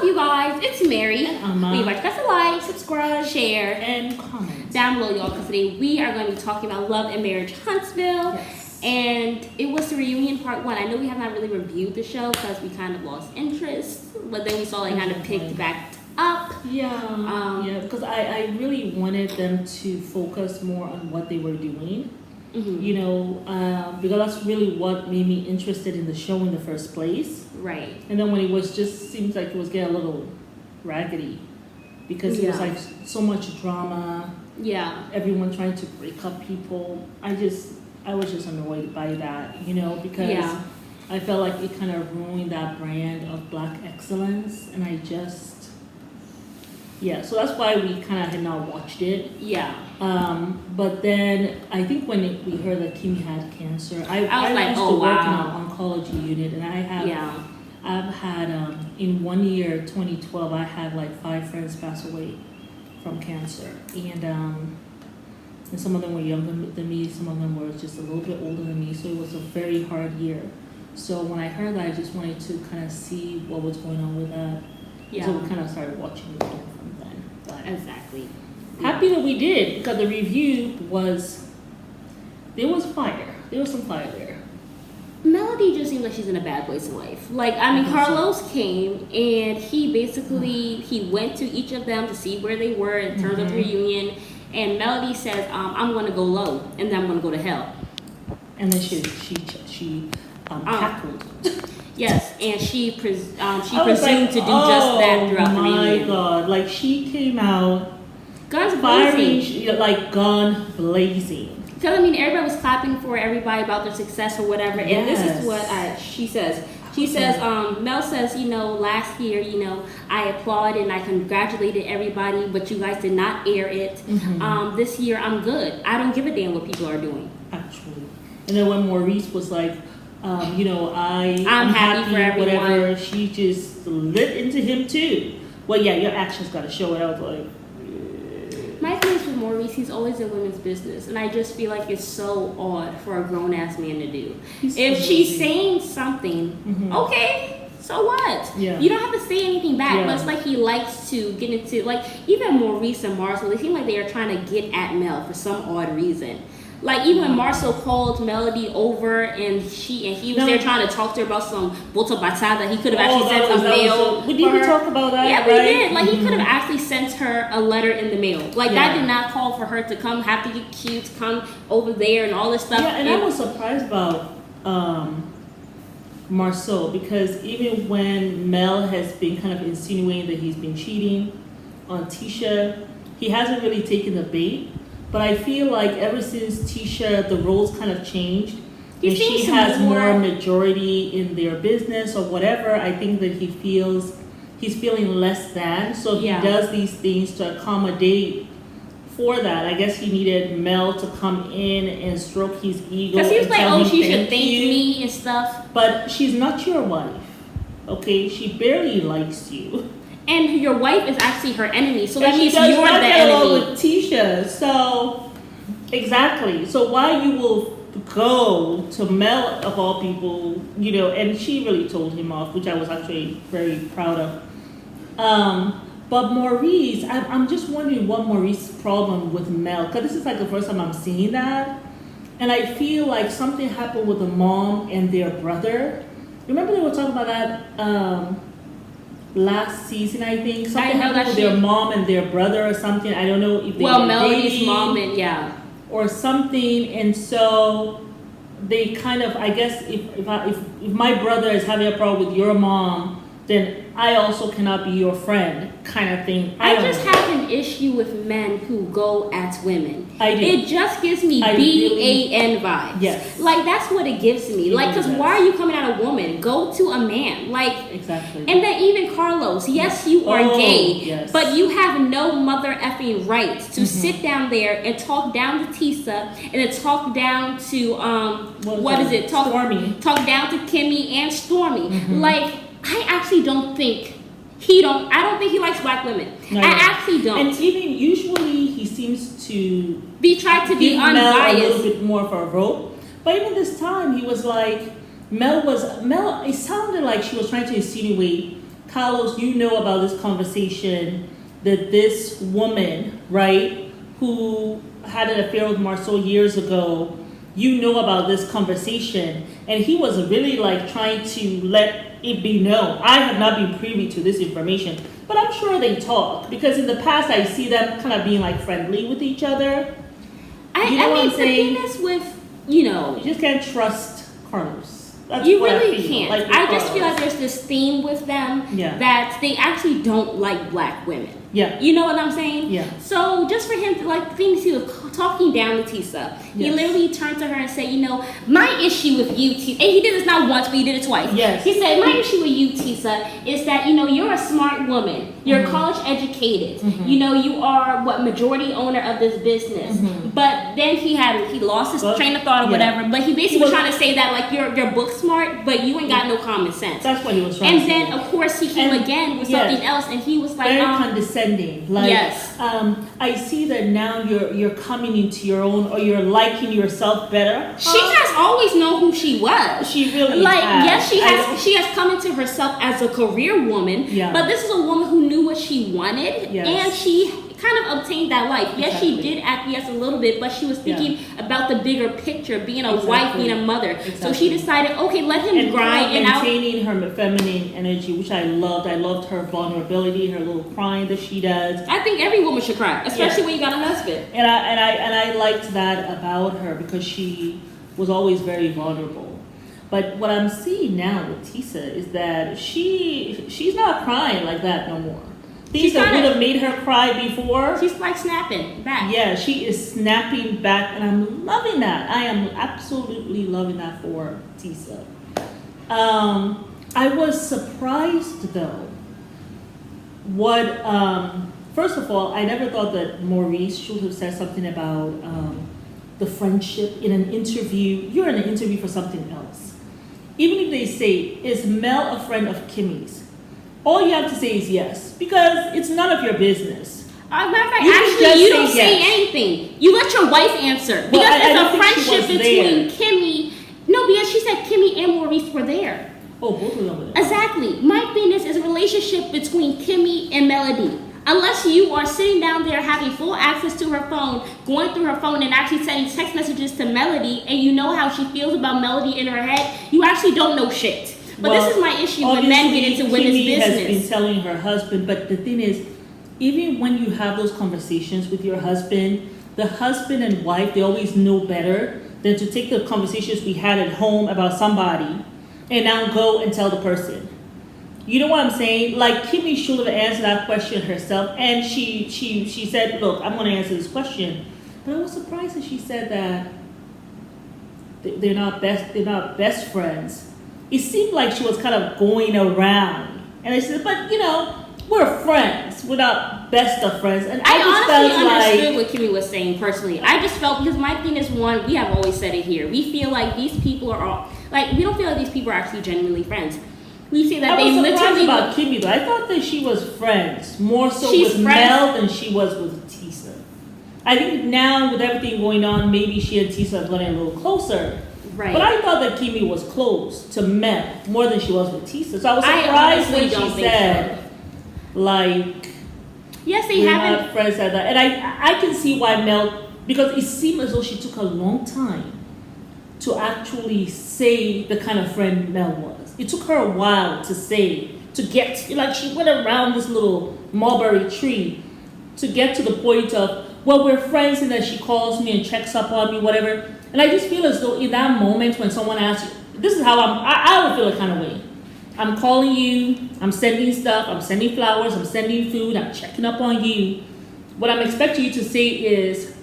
You guys, it's Mary. And We invite you guys to like, subscribe, share, and comment down below, y'all, because today we are going to be talking about Love and Marriage Huntsville. Yes. And it was the reunion part 1. I know we have not really reviewed the show because we kind of lost interest, but then we saw it kind of picked back up. Yeah, because I really wanted them to focus more on what they were doing. Mm-hmm. You know, because that's really what made me interested in the show in the first place. Right. And then when it was just seems like it was getting a little raggedy because it was like so much drama. Yeah. Everyone trying to break up people. I was just annoyed by that, you know, because I felt like it kind of ruined that brand of Black excellence, and so that's why we kind of had not watched it. Yeah. But then I think when we heard that Kimmy had cancer, I was like, used oh, to work in wow. an oncology unit, and I've had in 1 year, 2012, I had like 5 friends pass away from cancer, and some of them were younger than me, some of them were just a little bit older than me, so it was a very hard year. So when I heard that, I just wanted to kind of see what was going on with that. Yeah. So we kind of started watching it from then. But Exactly. happy that we did, because the review there was fire. There was some fire there. Melody just seems like she's in a bad place in life. Like, I mean, Carlos came and he basically, he went to each of them to see where they were in terms of the reunion. And Melody says, I'm going to go low and then I'm going to go to hell. And then she cackled. Yes, and she presumed like, to do just that throughout the reunion. Oh my God. Like, she came out guns blazing. fiery, like gun blazing. Because, I mean, everybody was clapping for everybody about their success or whatever. And this is what she says. She says, Mel says, last year, I applauded and I congratulated everybody, but you guys did not air it. Mm-hmm. This year, I'm good. I don't give a damn what people are doing. Actually. And then when Maurice was like, I'm happy for everyone. Whatever, she just lit into him too. Well, yeah, your actions got to show it. I was like, my thing is with Maurice, he's always in women's business, and I just feel like it's so odd for a grown-ass man to do. If she's saying something, okay, so what? Yeah. You don't have to say anything back, Yeah. but it's like he likes to get into, like, even Maurice and Marcel, they seem like they are trying to get at Mel for some odd reason. Like, even when Marcel called Melody over and he was there trying to talk to her about some bota batata, he could have actually sent a mail. We didn't talk about that. Yeah, right? we did. Like, he could have actually sent her a letter in the mail. Like, that did not call for her to come, have to get cute, come over there and all this stuff. Yeah, and I was surprised about Marceau, because even when Mel has been kind of insinuating that he's been cheating on Tisha, he hasn't really taken the bait. But I feel like ever since Tisha, the roles kind of changed, and she has more majority in their business or whatever, I think that he's feeling less than. So he does these things to accommodate for that. I guess he needed Mel to come in and stroke his ego. Because he was like, oh, she should thank you. me and stuff. But she's not your wife, okay? She barely likes you. And your wife is actually her enemy, so that means you're the enemy. along with Tisha, so exactly. So why you will go to Mel of all people, and she really told him off, which I was actually very proud of. But Maurice, I'm just wondering what Maurice's problem with Mel, because this is like the first time I'm seeing that, and I feel like something happened with the mom and their brother. Remember they were talking about that. Last season, I think something happened with their mom and their brother or something. I don't know if they were Melody's dating mom and or something. And so they kind of, I guess, if my brother is having a problem with your mom, then I also cannot be your friend, kind of thing. I just have an issue with men who go at women. I do. It just gives me BAN vibes. Yes. Like, that's what it gives me. Like, because why are you coming at a woman? Go to a man. Like, exactly. And then even Carlos, yes, you are gay, yes. but you have no mother effing right to sit down there and talk down to Tisa and then talk down to, Stormy. Talk down to Kimmy and Stormy. Like, I actually don't think I don't think he likes black women. No, I actually don't. And even usually he seems to try to be Mel unbiased. a little bit more of a rope. But even this time he was like, Mel, it sounded like she was trying to insinuate Carlos, you know about this conversation that this woman, right, who had an affair with Marcel years ago, you know about this conversation, and he was really like trying to let it be known. I have not been privy to this information, but I'm sure they talk, because in the past I see them kind of being like friendly with each other. I mean, the thing is with, you just can't trust Carlos. That's you what really I feel, can't. like I just feel like there's this theme with them that they actually don't like black women. Yeah. You know what I'm saying? Yeah. So just for him to, like, the things he was talking down to Tisa, he literally turned to her and said, my issue with you, Tisa, and he did this not once, but he did it twice. Yes. He said, my issue with you, Tisa, is that, you're a smart woman. You're college educated. You are, majority owner of this business. But then he lost his train of thought or whatever, but he basically was trying to say that, like, you're book smart, but you ain't got no common sense. That's what he was trying to say. And then, of course, he came again with something else, and he was like, very condescending. Like, yes. I see that now you're coming into your own, or you're liking yourself better. She has always known who she was. She really has. Yes, she has come into herself as a career woman. Yeah. But this is a woman who knew what she wanted, and she kind of obtained that life. Yes, she did acquiesce a little bit, but she was thinking about the bigger picture, being a wife, being a mother. So she decided, okay, let him grind. And maintaining her feminine energy, which I loved. I loved her vulnerability, her little crying that she does. I think every woman should cry, especially when you got a husband. And I liked that about her, because she was always very vulnerable. But what I'm seeing now with Tisa is that she's not crying like that no more. Things that would have made her cry before. She's like snapping back. Yeah, she is snapping back, and I'm loving that. I am absolutely loving that for Tisa. I was surprised though. First of all, I never thought that Maurice should have said something about the friendship in an interview. You're in an interview for something else. Even if they say, is Mel a friend of Kimmy's? All you have to say is yes, because it's none of your business. Matter of fact, actually, you don't say anything. You let your wife answer. Because it's a friendship between Kimmy. No, because she said Kimmy and Maurice were there. Oh, both of them were there. Exactly. My thing is a relationship between Kimmy and Melody. Unless you are sitting down there having full access to her phone, going through her phone and actually sending text messages to Melody, and you know how she feels about Melody in her head, you actually don't know shit. But this is my issue when men get into women's business. Kimmy has been telling her husband, but the thing is, even when you have those conversations with your husband, the husband and wife, they always know better than to take the conversations we had at home about somebody and now go and tell the person. You know what I'm saying? Like, Kimmy should have answered that question herself, and she said, look, I'm going to answer this question. But I was surprised that she said that they're not best friends. It seemed like she was kind of going around. And I said, but, we're friends. We're not best of friends. And I honestly understood what Kimmy was saying personally. I just felt, because my thing is, one, we have always said it here. We feel like these people are all, like, we don't feel like these people are actually genuinely friends. We say that they literally... I was surprised about Kimmy, though. I thought that she was friends. More so with Mel than she was with Tisa. I think now, with everything going on, maybe she and Tisa are getting a little closer. Right. But I thought that Kimmy was close to Mel more than she was with Tisa. So I was surprised when she said, like, yes, they haven't. Not friends like that. And I can see why Mel, because it seemed as though she took a long time to actually say the kind of friend Mel was. It took her a while to get, like, she went around this little mulberry tree to get to the point of, well, we're friends, and then she calls me and checks up on me, whatever. And I just feel as though in that moment when someone asks you, this is how I would feel a kind of way. I'm calling you, I'm sending stuff, I'm sending flowers, I'm sending food, I'm checking up on you. What I'm expecting you to say is,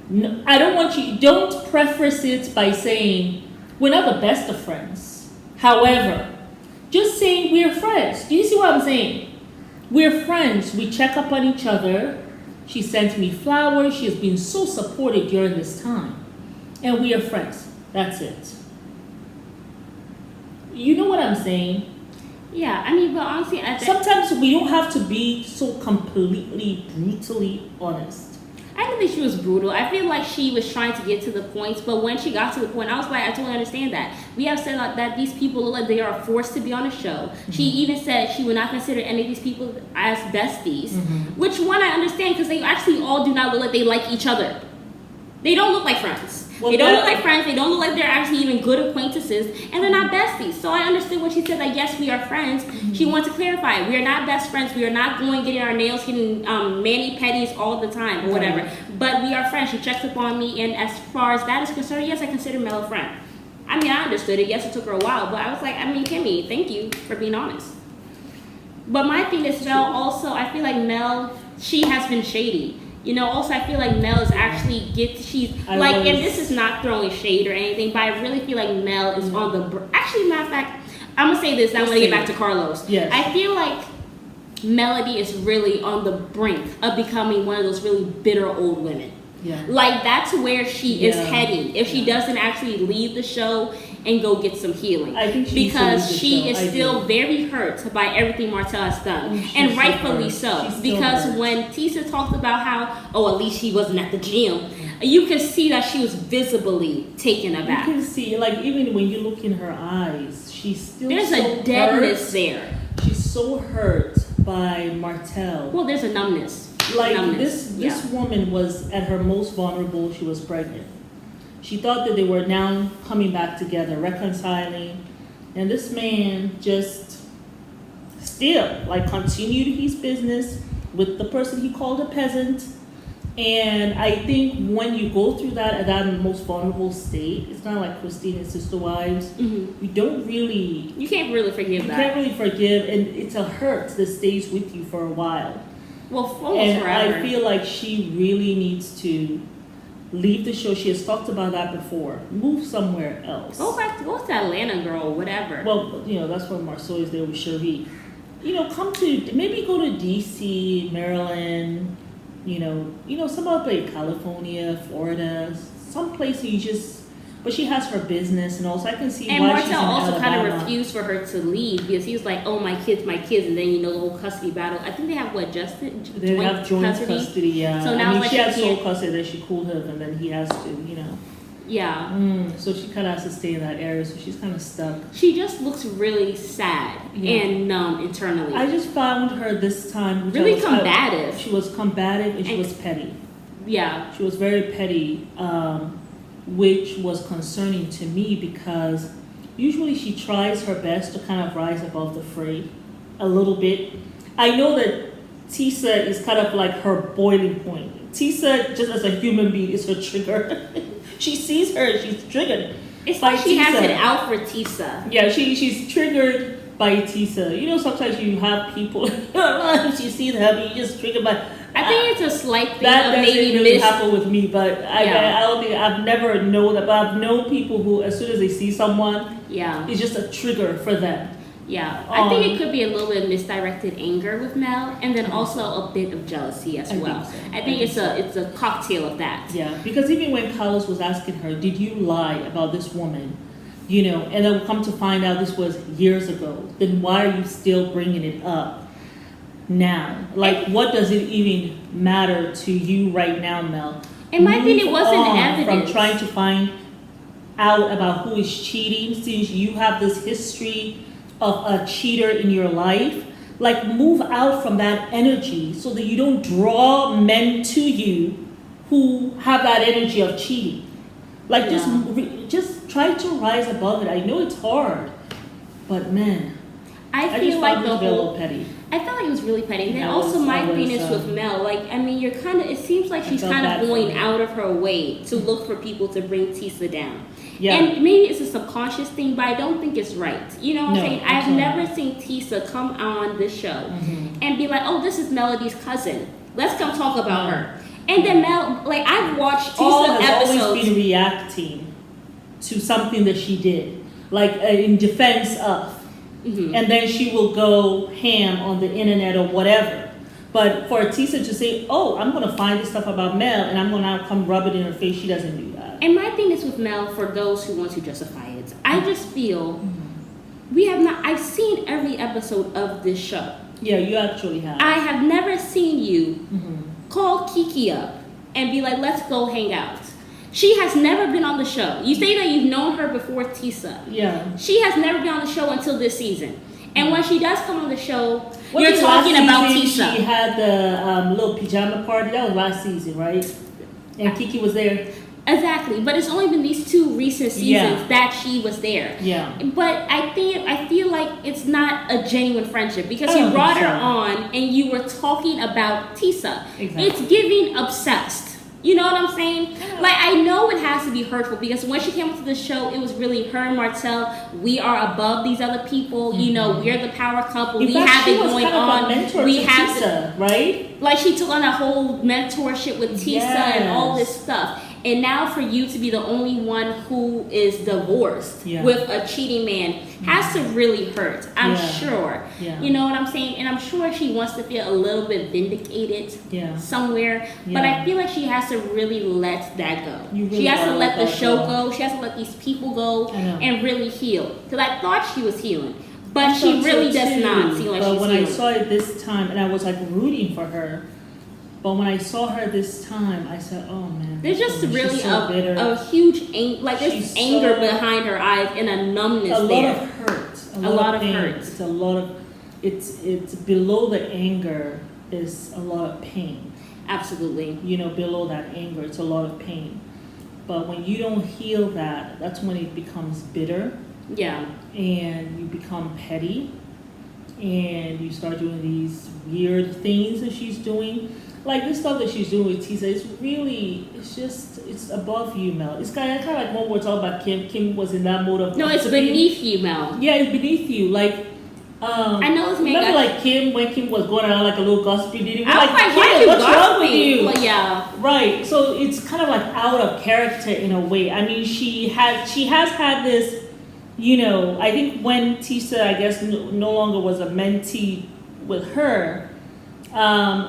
no, I don't want you, don't preface it by saying, we're not the best of friends. However, just saying we're friends. Do you see what I'm saying? We're friends, we check up on each other. She sent me flowers, she has been so supportive during this time. And we are friends. That's it. You know what I'm saying? Yeah, I mean, but honestly, sometimes we don't have to be so completely, brutally honest. I didn't think she was brutal. I feel like she was trying to get to the points, but when she got to the point, I was like, I totally understand that. We have said like, that these people look like they are forced to be on a show. Mm-hmm. She even said she would not consider any of these people as besties, which one I understand because they actually all do not look like they like each other. They don't look like friends. Well, they don't look like friends. They don't look like they're actually even good acquaintances, and they're not besties. So I understood when she said that, yes, we are friends. She wanted to clarify, we are not best friends. We are not going getting our nails, getting mani-pedis all the time or whatever. But we are friends. She checks up on me, and as far as that is concerned, yes, I consider Mel a friend. I mean, I understood it. Yes, it took her a while, but I was like, I mean, Kimmy, thank you for being honest. But my thing is, Mel, also, I feel like Mel, she has been shady. You know, also I feel like Mel is actually and this is not throwing shade or anything, but I really feel like Mel is on the, actually, matter of fact, I'm going to say this, I'm going to get back to Carlos. Yes. I feel like Melody is really on the brink of becoming one of those really bitter old women. Yeah. Like, that's where she is heading if she doesn't actually leave the show and go get some healing. I think because she is still very hurt by everything Martell has done. And rightfully so. Because when Tisa talked about how, at least she wasn't at the gym, you can see that she was visibly taken aback. You can see, like, even when you look in her eyes, she's still There's a deadness there. She's so hurt by Martell. Well, there's a numbness. Like, this woman was at her most vulnerable. She was pregnant. She thought that they were now coming back together, reconciling. And this man just still, like, continued his business with the person he called a peasant. And I think when you go through that at that most vulnerable state, it's kind of like Christine and Sister Wives. You don't really... You can't really forgive that. You can't really forgive, and it's a hurt that stays with you for a while. Well, almost forever. I feel like she really needs to leave the show. She has talked about that before. Move somewhere else. Go to Atlanta, girl, whatever. Well, you know, that's where Marceau is there with Cherie. You know, maybe go to DC, Maryland, you know, some other place, California, Florida, some place you just... But she has her business, and also I can see why she's in Alabama. And Martell also kind of refused for her to leave because he was like, "Oh, my kids," and then the whole custody battle. I think they have They have joint custody, yeah. So now she has sole custody that she could have, and then he has to, you know. Yeah. So she kind of has to stay in that area, so she's kind of stuck. She just looks really sad and numb internally. I just found her this time really combative. She was combative and she was petty. Yeah. She was very petty. Which was concerning to me because usually she tries her best to kind of rise above the fray a little bit. I know that Tisa is kind of like her boiling point. Tisa, just as a human being, is her trigger. She sees her, she's triggered. It's like she has it out for Tisa. Yeah, she's triggered by Tisa. You know, sometimes you have people, you see them, you just triggered by... I think it's a slight thing that of maybe really happen with me, but I don't think I've never known that. But I've known people who, as soon as they see someone, it's just a trigger for them. Yeah, I think it could be a little bit of misdirected anger with Mel, and then also a bit of jealousy as well. I think it's a cocktail of that. Yeah, because even when Carlos was asking her, "Did you lie about this woman?" You know, and then come to find out this was years ago. Then why are you still bringing it up now? Like, what does it even matter to you right now, Mel? In my opinion, it wasn't evidence. From trying to find out about who is cheating, since you have this history of a cheater in your life, like, move out from that energy so that you don't draw men to you who have that energy of cheating. Like, just try to rise above it. I know it's hard, but man, I feel like the whole petty. I felt like it was really petty. And then also my thing is with Mel. Like, I mean, it seems like she's kind of going out of her way to look for people to bring Tisa down. Yeah. And maybe it's a subconscious thing, but I don't think it's right. You know what I'm saying? I've never seen Tisa come on this show and be like, "Oh, this is Melody's cousin. Let's come talk about her." And then Mel, like, I've watched Tisa all has episodes. Always been reacting to something that she did, like in defense of. And then she will go ham on the internet or whatever. But for Tisa to say, "Oh, I'm going to find this stuff about Mel and I'm going to come rub it in her face," she doesn't do that. And my thing is with Mel, for those who want to justify it, I just feel I've seen every episode of this show. Yeah, you actually have. I have never seen you call Kiki up and be like, let's go hang out. She has never been on the show. You say that you've known her before Tisa. Yeah. She has never been on the show until this season. And when she does come on the show, Wasn't you're talking about season Tisa. She had the little pajama party. That was last season, right? And Kiki was there. Exactly, but it's only been these 2 recent seasons that she was there. Yeah. But I feel like it's not a genuine friendship because you brought her on and you were talking about Tisa. Exactly. It's giving obsessed. You know what I'm saying? Like, I know it has to be hurtful because when she came into the show, it was really her and Martell. We are above these other people. You know, we're the power couple. In we fact, have she it was going kind of on. a mentor We to have Tisa, right? like she took on a whole mentorship with Tisa and all this stuff. And now for you to be the only one who is divorced with a cheating man has to really hurt. I'm sure. Yeah. You know what I'm saying? And I'm sure she wants to feel a little bit vindicated somewhere. Yeah. But I feel like she has to really let that go. Really she has to let the show go. She has to let these people go and really heal. Because I thought she was healing. But she really does not seem like she's healing. But when I saw it this time, and I was like rooting for her, but when I saw her this time, I said, "Oh man, there's just really a huge there's anger behind her eyes and a numbness there. A lot of hurt. A lot of hurt. It's a lot of. It's below the anger is a lot of pain. Absolutely. You know, below that anger, it's a lot of pain. But when you don't heal that, that's when it becomes bitter. Yeah. And you become petty, and you start doing these weird things that she's doing. Like this stuff that she's doing with Tisa, it's above you, Mel. It's kind of like when we're talking about Kim. Kim was in that mode of... No, it's beneath you, Mel. Yeah, it's beneath you. Like, I know it's mega. Remember like Kim, when Kim was going around like a little gossipy meeting? I was like, Kim, what's wrong with you? Well, yeah. Right, so it's kind of like out of character in a way. I mean, she has had this, you know, I think when Tisa, I guess, no longer was a mentee with her,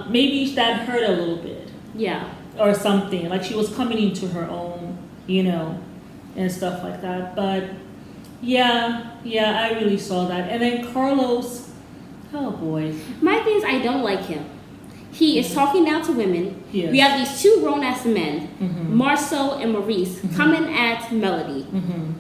maybe that hurt a little bit. Yeah. Or something. Like she was coming into her own, you know, and stuff like that. But yeah, I really saw that. And then Carlos, oh boy. My thing is I don't like him. He is talking down to women. Yes. We have these 2 grown-ass men, Marceau and Maurice, coming at Melody.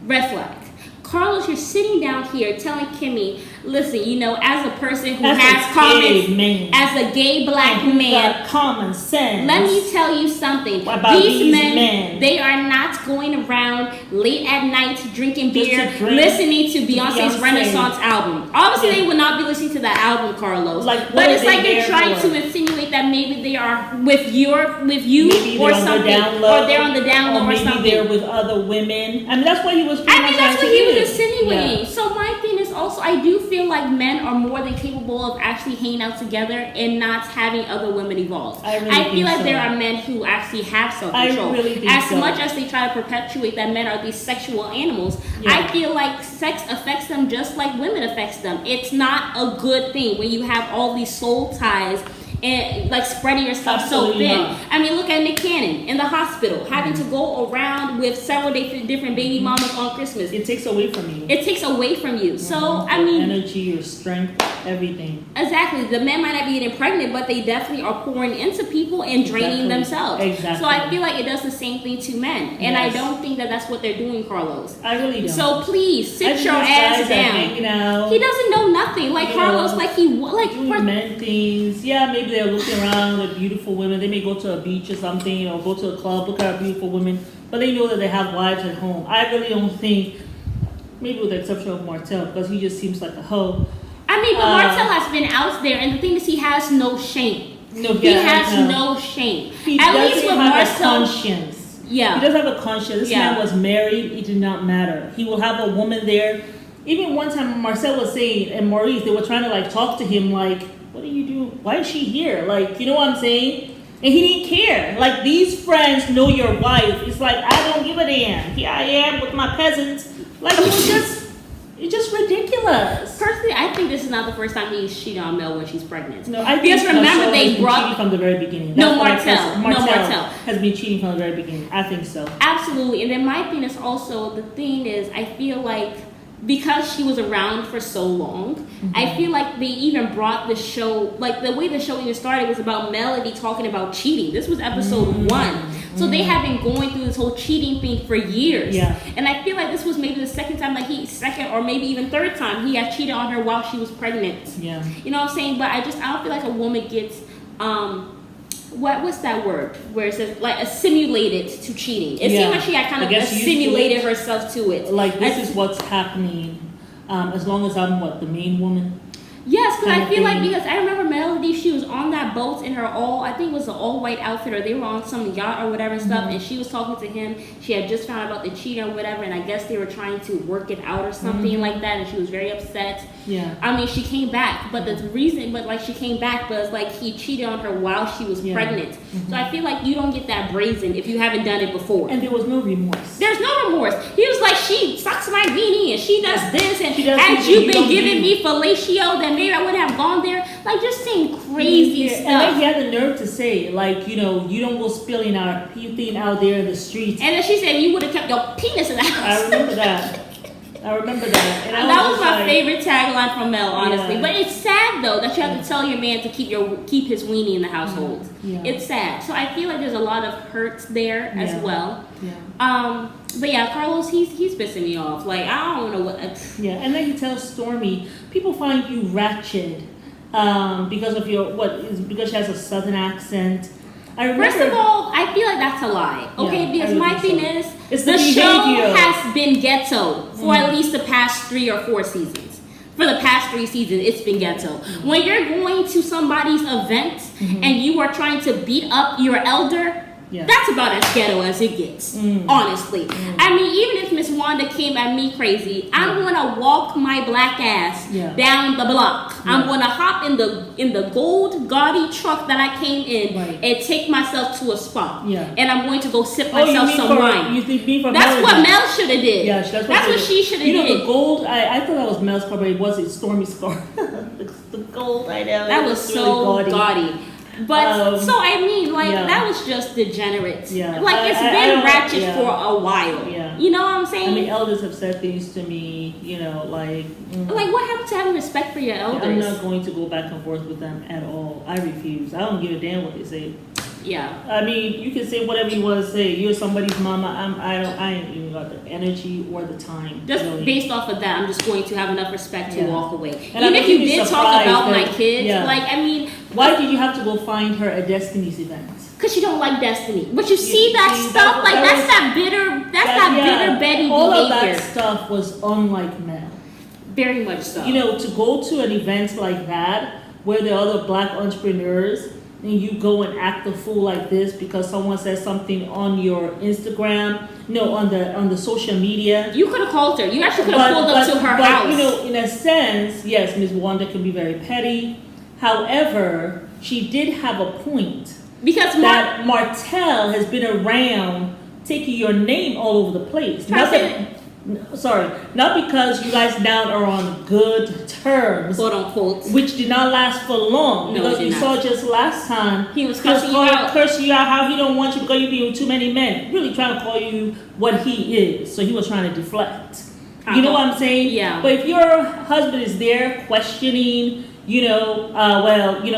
Red flag. Carlos, you're sitting down here telling Kimmy, listen, you know, as a person who has comments, as a gay black man, common sense. Let me tell you something. These men, they are not going around late at night drinking beer, listening to Beyonce's Renaissance album. Obviously, they would not be listening to that album, Carlos. But it's like they're trying to insinuate that maybe they are with you or something, or they're on the down low or something. Maybe they're with other women. I mean, that's what he was. That's what he was insinuating. Yeah. So my thing is also, I do feel like men are more than capable of actually hanging out together and not having other women involved. I feel like there are men who actually have self-control. I really think as much as they try to perpetuate that men are these sexual animals, I feel like sex affects them just like women affects them. It's not a good thing when you have all these soul ties and like spreading yourself so thin. I mean, look at Nick Cannon in the hospital, having to go around with several different baby mamas on Christmas. It takes away from you. It takes away from you. So, I mean... Your energy, your strength, everything. Exactly. The men might not be getting pregnant, but they definitely are pouring into people and draining themselves. Exactly. So I feel like it does the same thing to men. And I don't think that that's what they're doing, Carlos. I really don't. So please, sit your ass down. He doesn't know nothing. Like Carlos, doing men things. Yeah, maybe they're looking around at beautiful women. They may go to a beach or something, or go to a club, look at beautiful women, but they know that they have wives at home. I really don't think, maybe with the exception of Martell, because he just seems like a hoe. I mean, but Martell has been out there, and the thing is, he has no shame. He has no shame. At least with Martell, conscience. Yeah, he does have a conscience. This man was married. It did not matter. He will have a woman there. Even one time, Marcel was saying, and Maurice, they were trying to like talk to him, like, what do you do? Why is she here? Like, you know what I'm saying? And he didn't care. Like, these friends know your wife. It's like, I don't give a damn. Here I am with my peasants. Like, it's just ridiculous. Personally, I think this is not the first time he's cheating on Mel when she's pregnant. No, I think remember they brought cheating from the very beginning. Martell has been cheating from the very beginning. I think so. Absolutely. And then my thing is also, the thing is, I feel like because she was around for so long, I feel like they even brought the show, like the way the show even started was about Melody talking about cheating. This was episode 1. So they have been going through this whole cheating thing for years. Yeah. And I feel like this was maybe the second time, like second or maybe even third time he had cheated on her while she was pregnant. Yeah. You know what I'm saying? But I don't feel like a woman gets, what's that word? Where it says, like, assimilated to cheating. It seemed like she had kind of assimilated herself to it. Like, this is what's happening, as long as I'm, the main woman? Yes, because I feel like, because I remember Melody, she was on that boat in her I think it was an all-white outfit, or they were on some yacht or whatever and stuff, and she was talking to him. She had just found out about the cheating or whatever, and I guess they were trying to work it out or something like that, and she was very upset. Yeah. I mean, she came back, but the reason, she came back, but it's like he cheated on her while she was pregnant. So I feel like you don't get that brazen if you haven't done it before. And there was no remorse. There's no remorse. He was like, she sucks my weenie, and she does this, and had you been giving me fellatio, then maybe I would have gone there. Like, just saying crazy stuff. And then he had the nerve to say, like, you don't go spilling our puking out there in the streets. And then she said, you would have kept your penis in the house. I remember that. And that was my favorite tagline from Mel, honestly. Yeah. But it's sad, though, that you have to tell your man to keep his weenie in the household. Yeah. It's sad. So I feel like there's a lot of hurts there as well. Yeah. But yeah, Carlos, he's pissing me off. Like, I don't know what. Yeah, and then he tells Stormy, people find you ratchet because of because she has a southern accent. First of all, I feel like that's a lie. Okay, because my thing is, the show has been ghetto for at least the past 3 or 4 seasons. For the past 3 seasons, it's been ghetto. When you're going to somebody's event and you are trying to beat up your elder, that's about as ghetto as it gets, honestly. I mean, even if Miss Wanda came at me crazy, I'm going to walk my black ass down the block. I'm going to hop in the gold gaudy truck that I came in and take myself to a spot. And I'm going to go sip myself some wine. You think me for That's what Mel should have did. Yeah, that's what she should have did. The gold, I thought that was Mel's car, but it wasn't. Stormy's car. The gold, I know. That was so really gaudy. But so I mean, that was just degenerate. Yeah. Like, it's been ratchet for a while. Yeah. You know what I'm saying? I mean, elders have said things to me, like what happened to having respect for your elders? I'm not going to go back and forth with them at all. I refuse. I don't give a damn what they say. Yeah. I mean, you can say whatever you want to say. You're somebody's mama. I ain't even got the energy or the time. Just based off of that, I'm just going to have enough respect to walk away. And even if you did talk about my kids, I mean, why did you have to go find her at Destiny's event? Because you don't like Destiny. But you see that stuff, that's that bitter Betty all behavior. All of that stuff was unlike Mel. Very much so. To go to an event like that where there are other black entrepreneurs, and you go and act a fool like this because someone says something on your Instagram, on the social media. You could have called her. You actually could have pulled up to her house. In a sense, yes, Ms. Wanda can be very petty. However, she did have a point. Because that Martell has been around taking your name all over the place. Not because you guys now are on good terms, quote unquote, which did not last for long. No, because we saw just last time he was cursing you out how he don't want you because you be with too many men. Really trying to call you what he is. So he was trying to deflect. You know what I'm saying? Yeah. But if your husband is there questioning,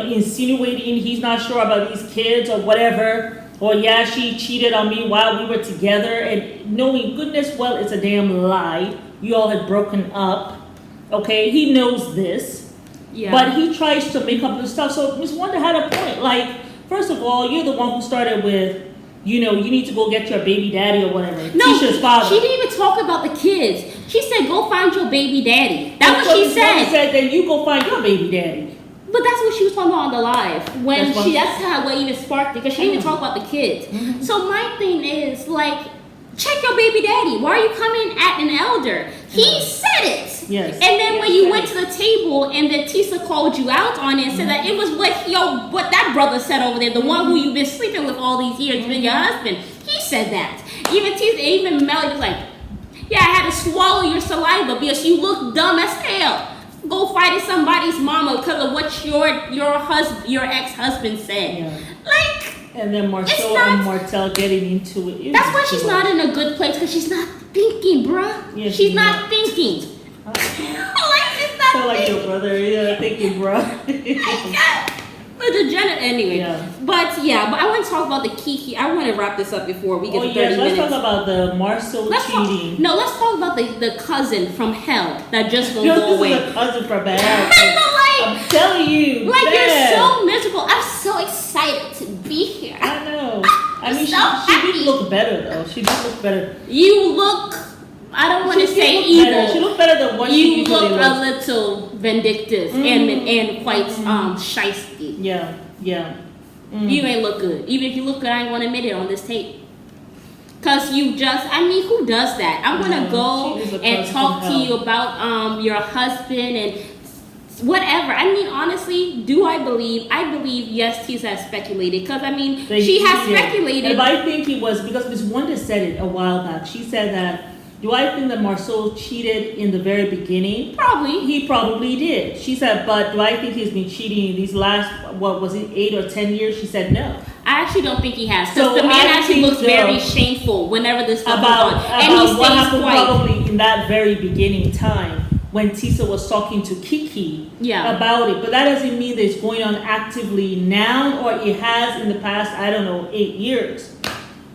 insinuating he's not sure about these kids or whatever. Or she cheated on me while we were together, and knowing goodness well it's a damn lie. You all had broken up. Okay, he knows this. Yeah. But he tries to make up the stuff. So Miss Wanda had a point. Like, first of all, you're the one who started with, you need to go get your baby daddy or whatever. No, Tisha's father. She didn't even talk about the kids. She said, go find your baby daddy. That's what she said. She said, then you go find your baby daddy. But that's what she was talking about on the live. That's how what even sparked it, because she didn't even talk about the kids. Mm-hmm. So my thing is, check your baby daddy. Why are you coming at an elder? He said it. Yes. And then when you went to the table and then Tisa called you out on it and said that it was what that brother said over there, the one who you've been sleeping with all these years, been your husband. He said that. Even Tisa, even Melly was like, I had to swallow your saliva because you look dumb as hell. Go fighting somebody's mama because of what your ex-husband said. Yeah. And then Martell getting into it. That's why she's not in a good place, because she's not thinking, bruh. Yeah, she's not thinking. Like, it's not Sound like me. your brother. Yeah, thank you, bro. But the anyway. Yeah. But I want to talk about the Kiki. I want to wrap this up before we get to 30 yes, minutes. let's talk about the Marcel cheating. Let's talk about the cousin from hell that just won't This go away. is a cousin from hell. I know, I'm telling you. like man. you're so miserable. I'm so excited to be here. I know. I mean, So she did happy. look better though. She did look better. You look. I don't want to She say looked evil. better. She looked better than what she You usually look looks. a little vindictive and quite shisty. Yeah. You ain't look good. Even if you look good, I ain't want to admit it on this tape. Cause you just, I mean, who does that? I'm gonna go and talk to you about your husband and whatever. I mean, honestly, I believe yes, Tisa has speculated. Because I mean, she has speculated. But I think it was because Miss Wanda said it a while back. She said that, do I think that Marceau cheated in the very beginning? Probably. He probably did. She said, but do I think he's been cheating these last, 8 or 10 years? She said no. I actually don't think he has. Because So the man I actually think looks very shameful whenever this stuff about goes on. And he what stays happened quiet. probably in that very beginning time when Tisa was talking to Kiki about it. But that doesn't mean that it's going on actively now or it has in the past, 8 years.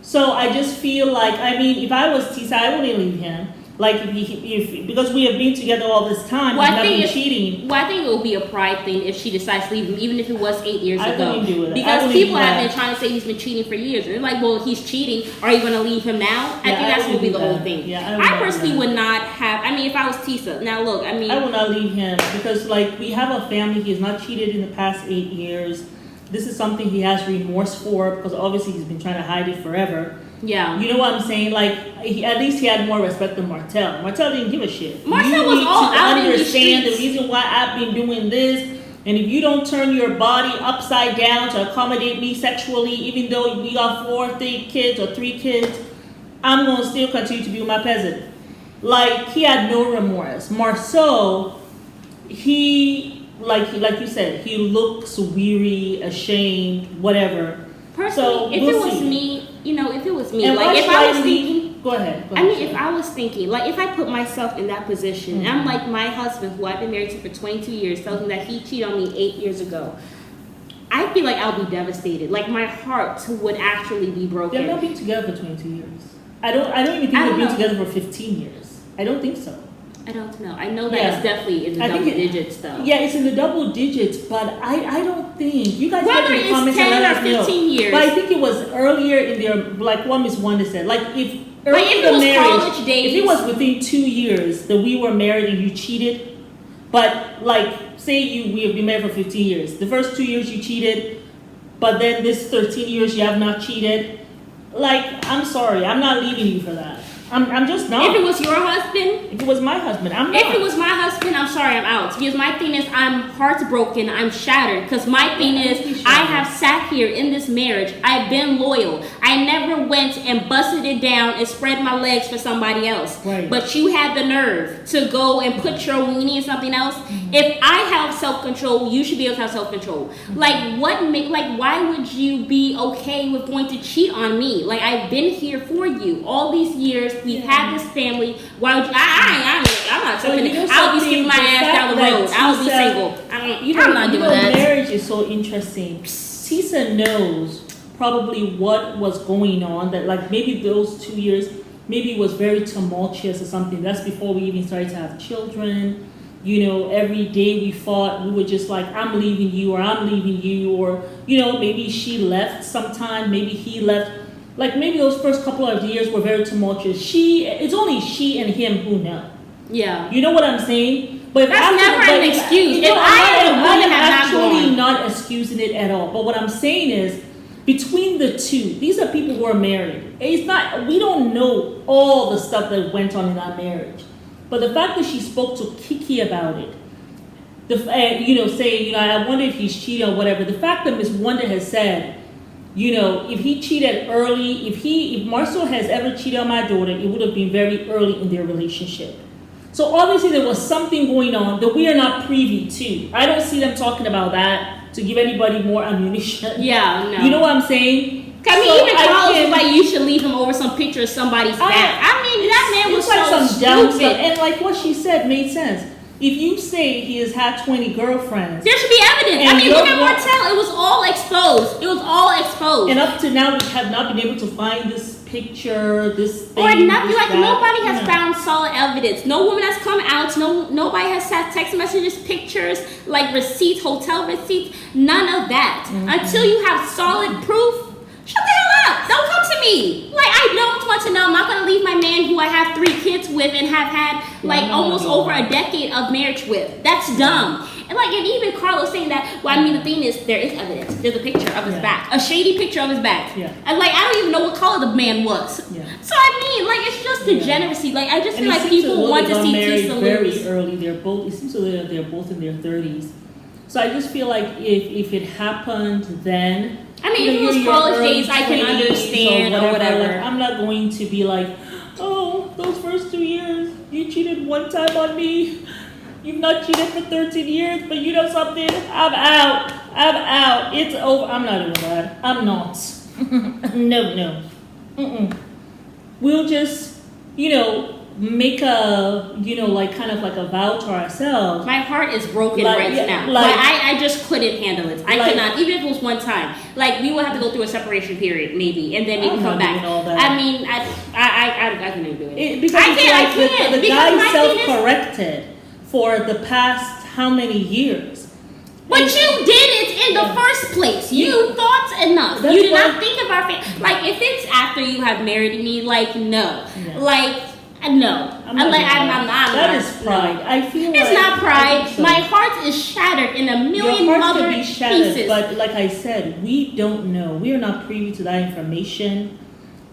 So I just feel like, I mean, if I was Tisa, I wouldn't leave him. Like, if because we have been together all this time, he's not been cheating. Well, I think it will be a pride thing if she decides to leave him, even if it was 8 years ago. I wouldn't do it. Because people have been trying to say he's been cheating for years. And they're like, well, he's cheating. Are you going to leave him now? I think that's going to be the whole thing. Yeah, I personally would not have, I mean, if I was Tisa. Now, look, I mean. I would not leave him because, like, we have a family. He has not cheated in the past 8 years. This is something he has remorse for because obviously he's been trying to hide it forever. Yeah. You know what I'm saying? Like, at least he had more respect than Martel. Martel didn't give a shit. Martel was all out in the understand streets. the reason why I've been doing this. And if you don't turn your body upside down to accommodate me sexually, even though we got 3 kids, I'm going to still continue to be my peasant. Like, he had no remorse. Marceau, he, like you said, he looks weary, ashamed, whatever. Personally, if it was me, and like if I was thinking, go ahead. I mean, if I was thinking, like if I put myself in that position, and I'm like my husband, who I've been married to for 22 years, tells me that he cheated on me 8 years ago, I feel like I'll be devastated. Like my heart would actually be broken. They've not been together for 22 years. I don't even think they've been together for 15 years. I don't think so. I don't know. I know that it's definitely in the double digits, though. Yeah, it's in the double digits, but I don't think you guys whether in the it's comments 10 or 15 years. But I think it was earlier in their, like what Miss Wanda said, like if early if in it the was marriage, college days, if it was within 2 years that we were married and you cheated, but like say we have been married for 15 years, the first 2 years you cheated, but then this 13 years you have not cheated, like I'm sorry, I'm not leaving you for that. I'm just not. If it was your husband? If it was my husband, I'm not. If it was my husband, I'm sorry, I'm out. Because my thing is, I'm heartbroken, I'm shattered. Because my thing is, I have sat here in this marriage, I've been loyal. I never went and busted it down and spread my legs for somebody else. Right. But you had the nerve to go and put your weenie in something else. Mm-hmm. If I have self-control, you should be able to have self-control. Mm-hmm. Like, why would you be okay with going to cheat on me? Like, I've been here for you all these years. We've had this family. Why would you? I'm not tripping. I'll be skipping my ass down the road. I'll be single. I'm not doing that. Marriage is so interesting. Tisa knows probably what was going on. That like maybe those 2 years, maybe it was very tumultuous or something. That's before we even started to have children. You know, every day we fought. We were just like, I'm leaving you, or I'm leaving you, or maybe she left sometime. Maybe he left. Like maybe those first couple of years were very tumultuous. It's only she and him who know. Yeah. You know what I'm saying? But that's never an excuse. I am actually not excusing it at all. But what I'm saying is, between the two, these are people who are married. It's not. We don't know all the stuff that went on in that marriage. But the fact that she spoke to Kiki about it, saying, I wonder if he's cheating or whatever. The fact that Miss Wonder has said, if he cheated early, if Marcel has ever cheated on my daughter, it would have been very early in their relationship. So obviously there was something going on that we are not privy to. I don't see them talking about that to give anybody more ammunition. Yeah, no. You know what I'm saying? I mean, even Carlos was like, you should leave him over some picture of somebody's back. I mean, that man was like so some dumb stupid. stuff. And like what she said made sense. If you say he has had 20 girlfriends, there should be evidence. I mean, look at Martell. It was all exposed. It was all exposed. And up to now, we have not been able to find this picture, this thing. Or nothing. Like, nobody has found solid evidence. No woman has come out. Nobody has sent text messages, pictures, like receipts, hotel receipts. None of that. Until you have solid proof. Shut the hell up! Don't come to me. Like, I don't want to know. I'm not gonna leave my man who I have 3 kids with and have had like almost over a decade of marriage with. That's dumb. And like, and even Carlos saying that. Well, I mean, the thing is, there is evidence. There's a picture of his back, a shady picture of his back. And like, I don't even know what color the man was. So I mean, like, it's just degeneracy. Like, I just feel like people want to see T very early. It seems like they're both in their 30s. So I just feel like if it happened then. I mean, if it was college days, I can understand or whatever. Like, I'm not going to be like, oh, those first 2 years, you cheated one time on me. You've not cheated for 13 years, but you know something? I'm out. It's over. I'm not doing that. I'm not. No. We'll just, make a, like kind of like a vow to ourselves. My heart is broken right now. Like, I just couldn't handle it. I could not, even if it was one time. Like, we would have to go through a separation period, maybe, and then maybe come back. I mean, I couldn't do it. Because I can't. The guy self-corrected for the past how many years? But you did it in the first place. You thought enough. You did not think of our family. Like, if it's after you have married me, like, no. Like, no. I'm not. That is pride. I feel it's not pride. My heart is shattered in a million other pieces. But like I said, we don't know. We are not privy to that information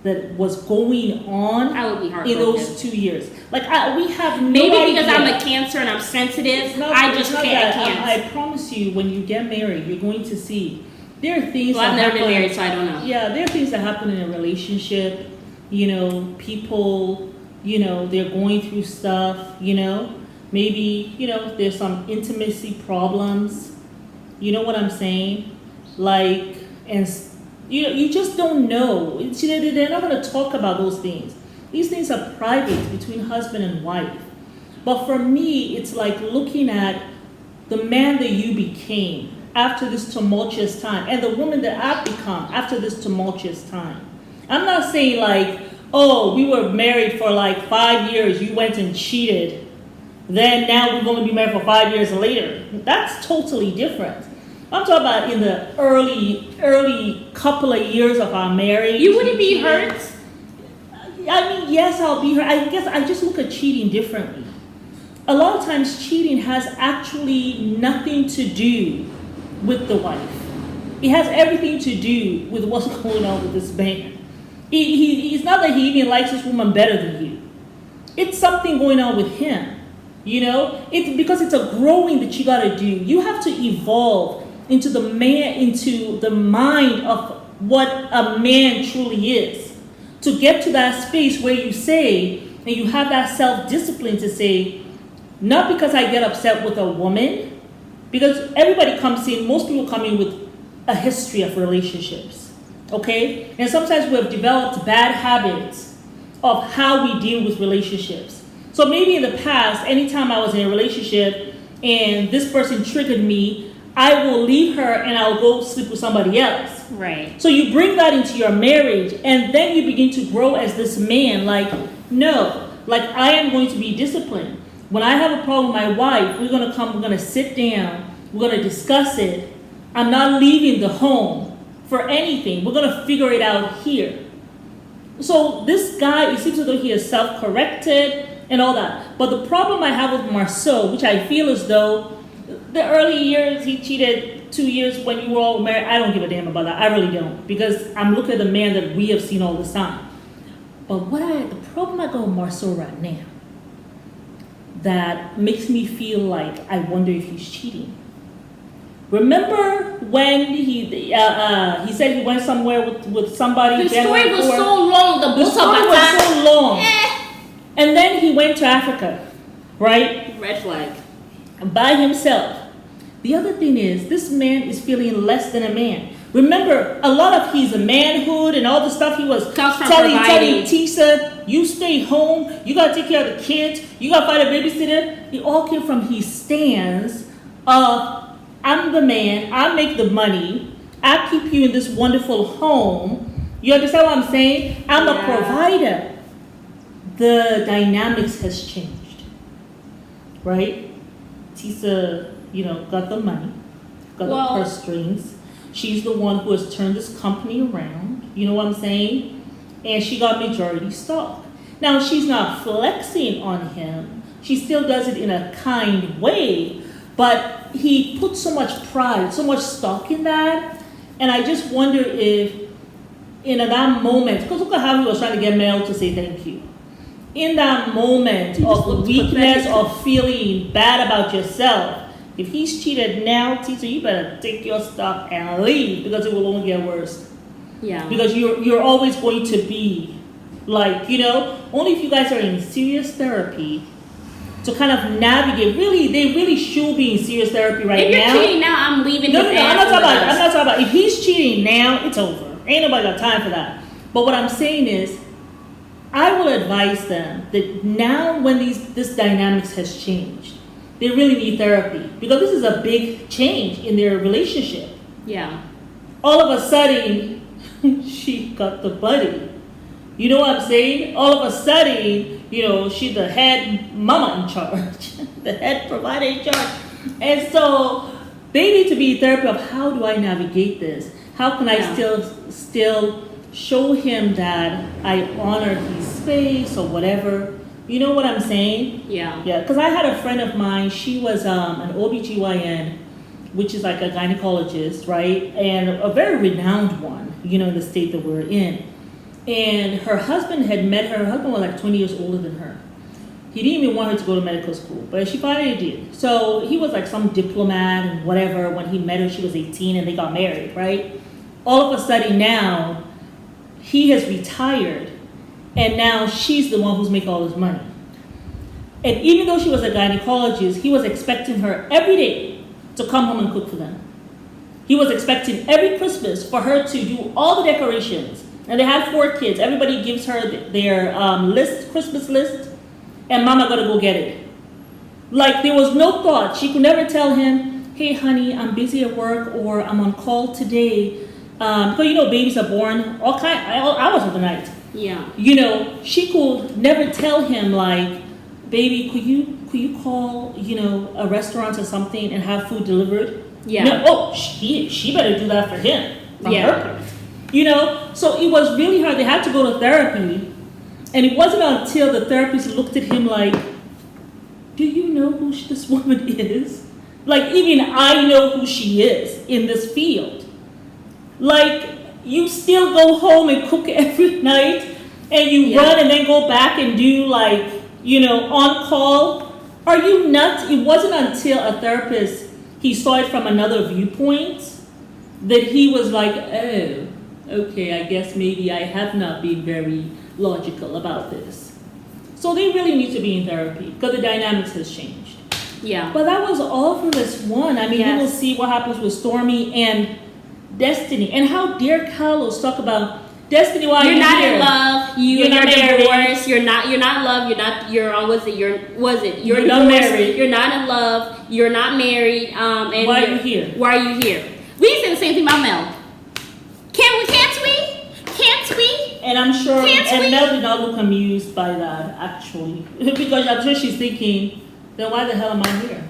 that was going on I would be in those 2 years. Like, we have no maybe idea. because I'm a Cancer and I'm sensitive. I just can't. I promise you, when you get married, you're going to see there are things. Well, I've never been married, so I don't know. Yeah, there are things that happen in a relationship. People. They're going through stuff, maybe, there's some intimacy problems, you know what I'm saying? Like, and, you just don't know. They're not going to talk about those things. These things are private between husband and wife. But for me, it's like looking at the man that you became after this tumultuous time and the woman that I've become after this tumultuous time. I'm not saying like, oh, we were married for like 5 years, you went and cheated, then now we're going to be married for 5 years later. That's totally different. I'm talking about in the early couple of years of our marriage. You wouldn't be hurt? I mean, yes, I'll be hurt. I guess I just look at cheating differently. A lot of times cheating has actually nothing to do with the wife. It has everything to do with what's going on with this man. It's not that he even likes this woman better than you. It's something going on with him. It's because it's a growing that you got to do. You have to evolve into the mind of what a man truly is. To get to that space where you say, and you have that self-discipline to say, not because I get upset with a woman, because everybody comes in, most people come in with a history of relationships. Okay? And sometimes we have developed bad habits of how we deal with relationships. So maybe in the past, anytime I was in a relationship and this person triggered me, I will leave her and I'll go sleep with somebody else. Right. So you bring that into your marriage and then you begin to grow as this man. Like, no, like I am going to be disciplined. When I have a problem with my wife, we're going to sit down, we're going to discuss it. I'm not leaving the home for anything. We're going to figure it out here. So this guy, it seems as though he is self-corrected and all that. But the problem I have with Marceau, which I feel as though the early years, he cheated 2 years when you were all married. I don't give a damn about that. I really don't. Because I'm looking at the man that we have seen all this time. But the problem I got with Marceau right now that makes me feel like I wonder if he's cheating. Remember when he said he went somewhere with somebody? The story was so long. The story was so long. And then he went to Africa, right? Red flag. By himself. The other thing is, this man is feeling less than a man. Remember, a lot of his manhood and all the stuff he was Comes from telling providing. Tisa, you stay home, you gotta take care of the kids, you gotta find a babysitter. It all came from his stance of, I'm the man, I make the money, I keep you in this wonderful home. You understand what I'm saying? I'm a provider. The dynamics has changed, right? Tisa, got the money, got the purse strings. She's the one who has turned this company around. You know what I'm saying? And she got majority stock. Now, she's not flexing on him. She still does it in a kind way. But he put so much pride, so much stock in that. And I just wonder if, in that moment, because look at how he was trying to get Mel to say thank you. In that moment of weakness, of feeling bad about yourself, if he's cheated now, Tisa, you better take your stuff and leave, because it will only get worse. Yeah. Because you're always going to be like, only if you guys are in serious therapy to kind of navigate. Really, they really should be in serious therapy right now. If you're cheating now, I'm leaving. No, I'm not talking about. If he's cheating now, it's over. Ain't nobody got time for that. But what I'm saying is, I will advise them that now when this dynamics has changed, they really need therapy, because this is a big change in their relationship. Yeah. All of a sudden, she got the buddy. You know what I'm saying? All of a sudden, she's the head mama in charge, the head provider in charge. And so they need to be in therapy of, how do I navigate this? How can I still show him that I honor his space or whatever? You know what I'm saying? Yeah. Yeah, because I had a friend of mine, she was an OBGYN, which is like a gynecologist, right? And a very renowned one, in the state that we're in. And her husband had met her. Her husband was like 20 years older than her. He didn't even want her to go to medical school, but she finally did. So he was like some diplomat and whatever. When he met her, she was 18 and they got married, right? All of a sudden now, he has retired, and now she's the one who's making all this money. And even though she was a gynecologist, he was expecting her every day to come home and cook for them. He was expecting every Christmas for her to do all the decorations. And they had 4 kids. Everybody gives her their Christmas list, and mama gotta go get it. Like, there was no thought. She could never tell him, hey honey, I'm busy at work, or I'm on call today. Because babies are born all hours of the night. Yeah. She could never tell him, like, baby, could you call, a restaurant or something and have food delivered? Yeah. No, she better do that for him. From her part. So it was really hard. They had to go to therapy. And it wasn't until the therapist looked at him like, do you know who this woman is? Like, even I know who she is in this field. Like, you still go home and cook every night, and you run and then go back and do, like, on call. Are you nuts? It wasn't until a therapist, he saw it from another viewpoint, that he was like, oh, okay, I guess maybe I have not been very logical about this. So they really need to be in therapy, because the dynamics has changed. Yeah. But that was all for this one. I mean, we will see what happens with Stormy and Destiny. And how dare Carlos talk about Destiny while you're not here. In love. You're divorced. You're not in love. You're not married. You're not in love. You're not married. And why are you here? Why are you here? We said the same thing about Mel. Can't we? And I'm sure, and Mel did not look amused by that, actually. Because I'm sure she's thinking, then why the hell am I here?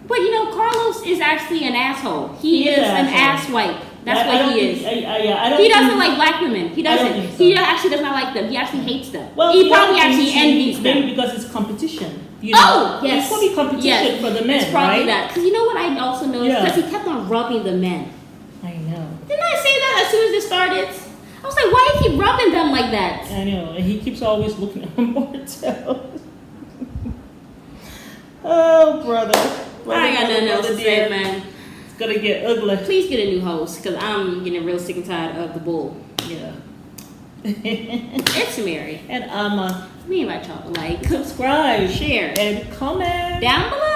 But Carlos is actually an asshole. He is an asswipe. That's what he is. He doesn't like black women. He doesn't. So. He actually does not like them. He actually hates them. Well, he probably actually envies them. Maybe because it's competition. Oh, yes. It's probably competition for the men, it's probably right? that. Because you know what I also noticed? Because he kept on rubbing the men. I know. Didn't I say that as soon as it started? I was like, why do you keep rubbing them like that? I know. And he keeps always looking at more toes. Oh, brother. I got nothing else to say, man. It's gonna get ugly. Please get a new host, because I'm getting real sick and tired of the bull. Yeah. It's Mary. And Amma. We invite y'all to like, subscribe, share, and comment down below.